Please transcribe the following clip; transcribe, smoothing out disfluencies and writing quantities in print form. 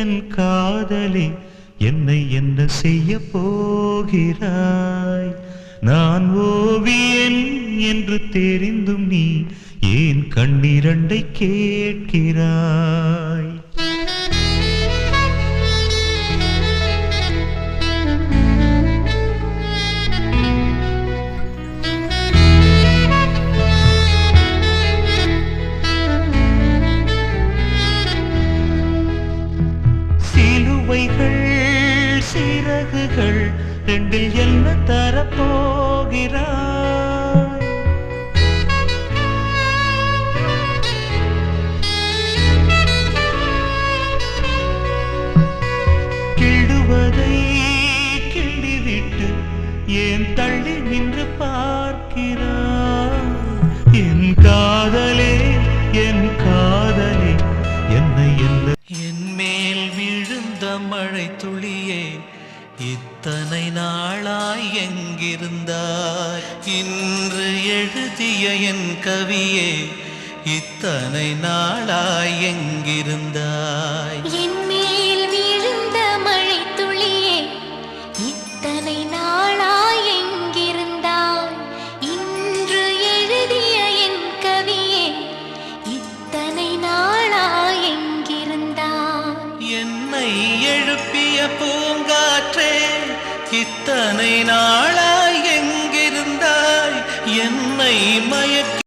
என் காதலி என்னை என்ன செய்ய போகிறாய்? நான் ஓவியன் என்று தெரிந்தும் நீ ஏன் கண்ணிரண்டை கேட்கிறாய்? சிலுவைகள் சிறகுகள் ரெண்டில் என்ன தரப்போகிறாய்? கிள்ளுவதை கிள்ளிவிட்டு ஏன் தள்ளி நின்று பார்க்கிறாய்? என் காதலே என் காதலே என்னை என்ன என் மேல் விழுந்த மழை துளியே இத்தனை நாளாய் எங்கிருந்தாய்? இன்று எழுதிய என் கவியே இத்தனை நாளாய் எங்கிருந்தாய்? என் மேல் விழுந்த மழை துளியே இத்தனை நாளாய் எங்கிருந்தாய்? இன்று எழுதிய என் கவியே இத்தனை நாளாய் எங்கிருந்தாய்? என்னை எழுப்பிய பூங்காற்றே இத்தனை நாளாய்